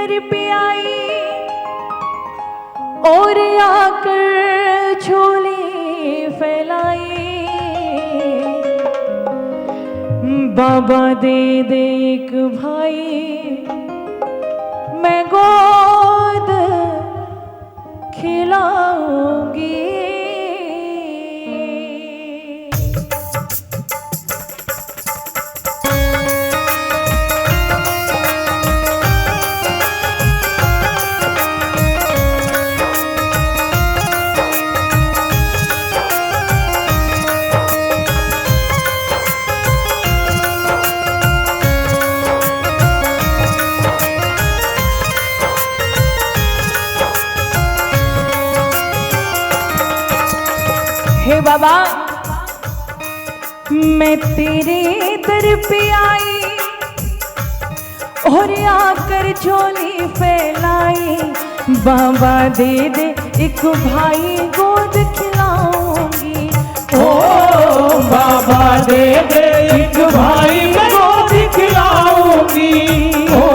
दर पे आई और आकर झोली फैलाई। बाबा दे दे एक भाई मैं गोद खिलाऊंगी। हे बाबा मैं तेरे दर पे आई और आकर झोली फैलाई। बाबा दे दे एक भाई गोद खिलाऊंगी। ओ बाबा दे दे एक भाई मैं गोद खिलाऊंगी। ओ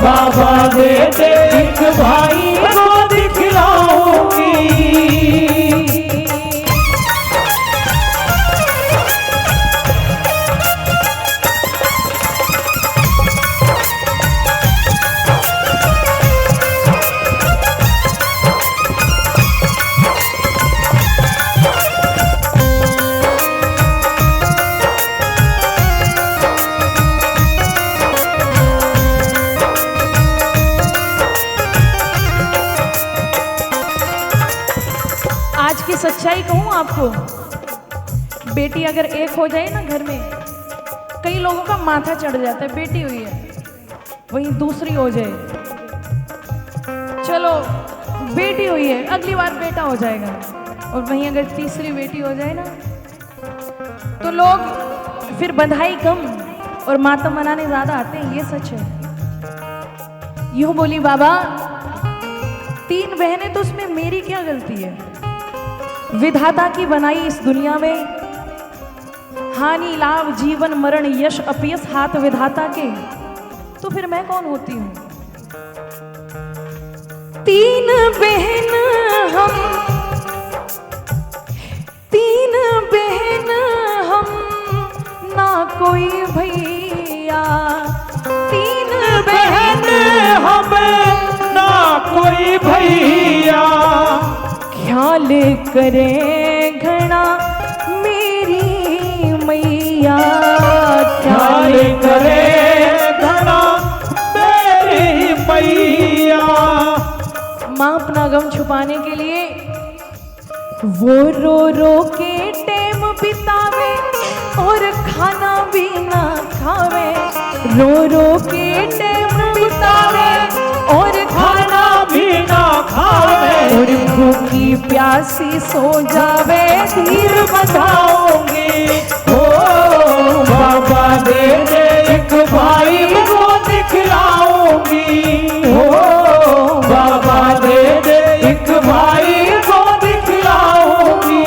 बाबा दे दे एक भाई गोद खिलाऊंगी। आज की सच्चाई कहूं आपको, बेटी अगर एक हो जाए ना घर में, कई लोगों का माथा चढ़ जाता है बेटी हुई है, वहीं दूसरी हो जाए, चलो बेटी हुई है अगली बार बेटा हो जाएगा, और वहीं अगर तीसरी बेटी हो जाए ना तो लोग फिर बधाई कम और मातम मनाने ज्यादा आते हैं। ये सच है। यूं बोली बाबा 3 बहनें तो उसमें मेरी क्या गलती है? विधाता की बनाई इस दुनिया में, हानि लाभ जीवन मरण यश अपयश हाथ विधाता के, तो फिर मैं कौन होती हूं? 3 बहन हम, 3 बहन हम ना कोई भैया, 3 बहन हम ना कोई भैया। ख्याल करे घना मेरी मैया, ख्याल करे घना मेरी मैया। माँ अपना गम छुपाने के लिए वो रो रो के टेम बितावे और खाना भी ना खावे, रो रो के टेम बितावे और खाना भी ना खावे, और भूखी प्यासी सो जावे धीर बधाऊंगी। ओ बाबा दे दे एक भाई गोद खिलाऊंगी। ओ बाबा दे दे एक भाई गोद खिलाऊंगी।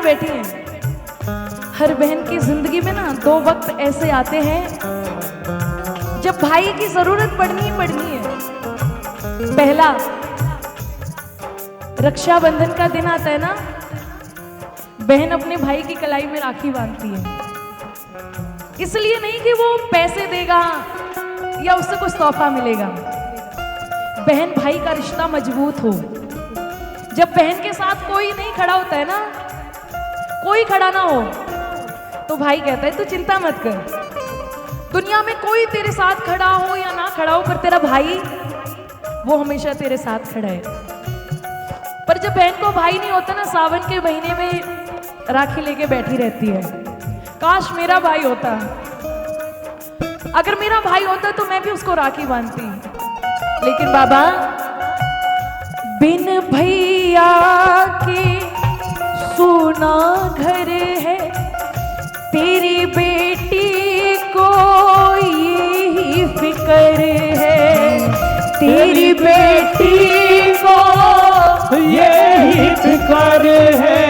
बैठी हैं। हर बहन की जिंदगी में ना 2 वक्त ऐसे आते हैं जब भाई की जरूरत पड़नी ही पड़नी है। पहला रक्षाबंधन का दिन आता है ना, बहन अपने भाई की कलाई में राखी बांधती है। इसलिए नहीं कि वो पैसे देगा, या उससे कुछ तोहफा मिलेगा। बहन भाई का रिश्ता मजबूत हो। जब बहन के साथ कोई नहीं खड़ा होता है ना, कोई खड़ा ना हो, तो भाई कहता है तू चिंता मत कर, दुनिया में कोई तेरे साथ खड़ा हो या ना खड़ा हो, पर तेरा भाई वो हमेशा तेरे साथ खड़ा है। पर जब बहन को भाई नहीं होता ना, सावन के महीने में राखी लेके बैठी रहती है, काश मेरा भाई होता, अगर मेरा भाई होता तो मैं भी उसको राखी बांधती। लेकिन बाबा, बिन भैया के सूना घर है, तेरी बेटी को यही फिक्र है, तेरी बेटी को यही फिक्र है।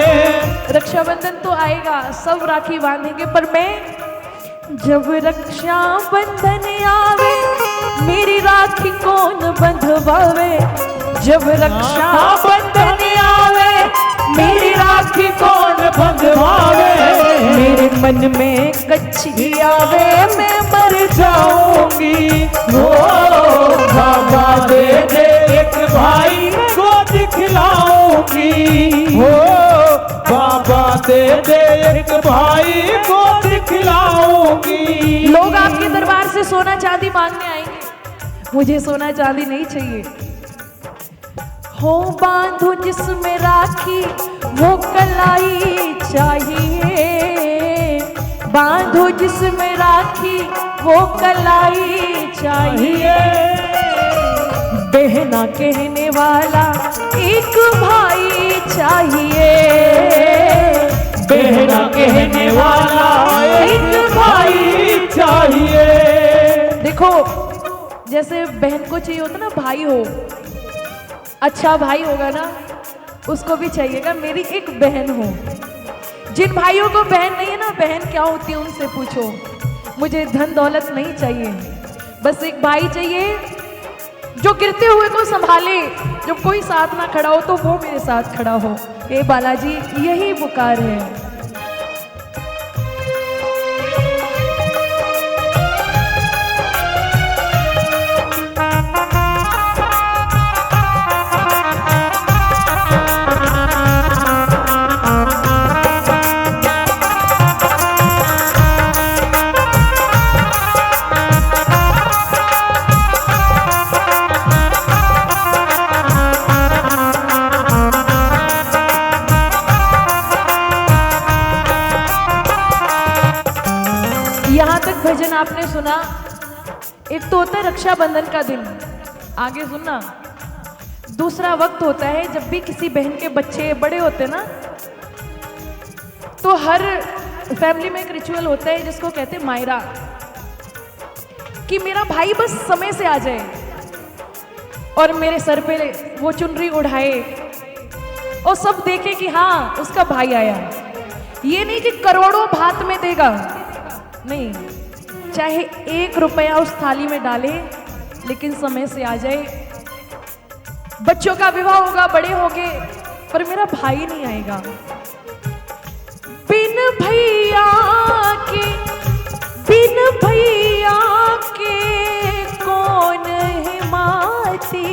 रक्षाबंधन तो आएगा, सब राखी बांधेंगे, पर मैं जब रक्षाबंधन आवे मेरी राखी कौन बंधवावे, जब रक्षाबंधन आवे मेरी राखी कौन बंधवावे, मेरे मन में कच्ची आवे मैं मर जाऊंगी। हो बाबा दे दे एक भाई को दिखलाऊंगी, हो बाबा दे दे एक भाई को दिखलाऊंगी। लोग आपके दरबार से सोना चांदी मांगने आएंगे, मुझे सोना चांदी नहीं चाहिए। हो बांधो जिसमें राखी वो कलाई चाहिए, बांधो जिसमें राखी वो कलाई चाहिए, बहना कहने वाला एक भाई चाहिए, बहना कहने वाला एक भाई चाहिए। देखो, जैसे बहन को चाहिए होता ना भाई हो, अच्छा भाई होगा ना, उसको भी चाहिएगा मेरी एक बहन हो। जिन भाइयों को बहन नहीं है ना, बहन क्या होती है उनसे पूछो। मुझे धन दौलत नहीं चाहिए, बस एक भाई चाहिए जो गिरते हुए को संभाले, जब कोई साथ ना खड़ा हो तो वो मेरे साथ खड़ा हो। हे बालाजी, यही पुकार है। यहाँ तक भजन आपने सुना। एक तो होता है रक्षाबंधन का दिन, आगे सुनना। दूसरा वक्त होता है जब भी किसी बहन के बच्चे बड़े होते ना, तो हर फैमिली में एक रिचुअल होता है जिसको कहते हैं मायरा, कि मेरा भाई बस समय से आ जाए और मेरे सर पे वो चुनरी उड़ाए और सब देखे कि हाँ उसका भाई आया। ये नहीं कि करोड़ों भात में देगा, नहीं, चाहे 1 रुपया उस थाली में डाले, लेकिन समय से आ जाए। बच्चों का विवाह होगा, बड़े होंगे, पर मेरा भाई नहीं आएगा। बिन भैया के, बिन भैया के कौन है माती,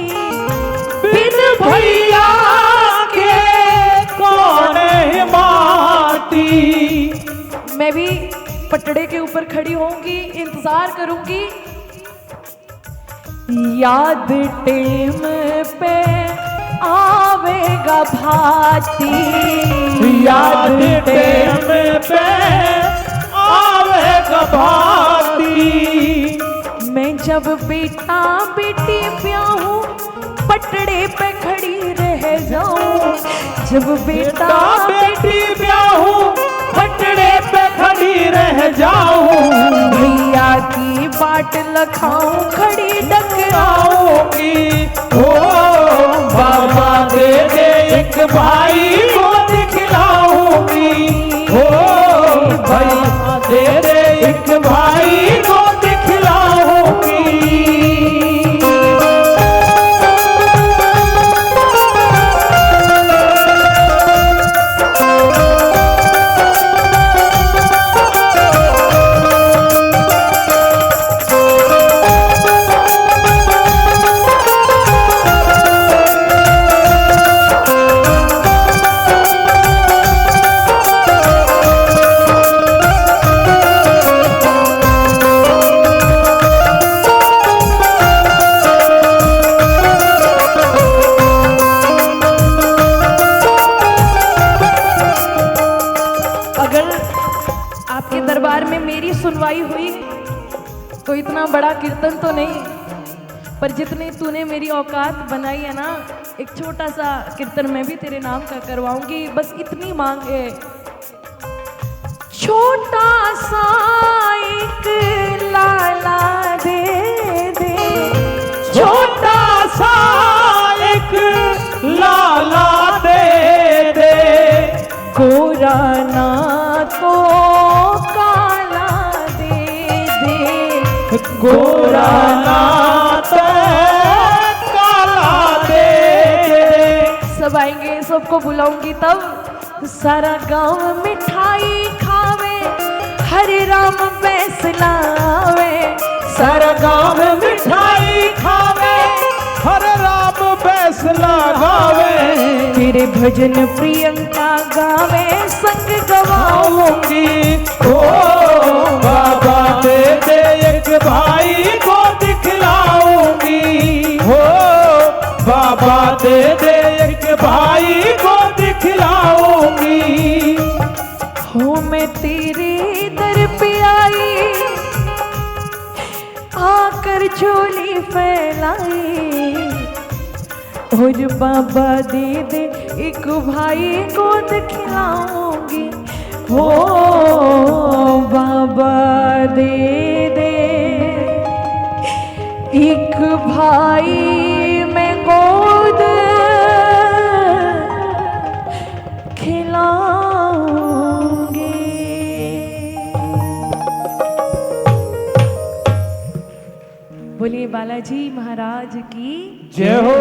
बिन भैया के कौन है माती। मैं भी पटड़े के ऊपर खड़ी होंगी, इंतजार करूंगी, याद टेम पे आवेगा भाती, याद टेम पे आवेगा भाती। मैं जब बेटा बेटी ब्याहूं पटड़े पे खड़ी रह जाऊं, जब बेटा बेटी ब्याहूं पटड़े पे खड़ी रह जाऊं, भैया की बाट लखाऊं खड़ी टकराऊंगी। ओ बाबा दे दे एक भाई को दिखलाऊंगी, ओ बाबा दे दे एक भाई को दिखलाऊंगी। बड़ा कीर्तन तो नहीं, पर जितनी तूने मेरी औकात बनाई है ना, एक छोटा सा कीर्तन मैं भी तेरे नाम का करवाऊंगी। बस इतनी मांग है, छोटा सा एक लाला दे दे, छोटा सा एक लाला दे दे, गोरा ना तो काला दे दे, गोरा ना तो काला दे दे। सब आएंगे, सबको बुलाऊंगी तब। सारा गांव मिठाई खावे, हरे राम बैसलावे, सारा गाँव मिठाई खावे, हर राम फैसला गावे। तेरे भजन प्रियंका गावे, संग गवाऊंगी। ओ बाबा दे दे एक भाई को दिखलाऊंगी, हो बाबा दे दे एक भाई को दिखलाऊंगी। हो मैं तेरे दर पे आई, आकर झोली फैलाई, और बाबा दे दे एक भाई को दिखलाऊंगी। हो बाबा दे दे एक भाई मैं गोद खिलाऊंगी। बोलिए बालाजी महाराज की जय हो।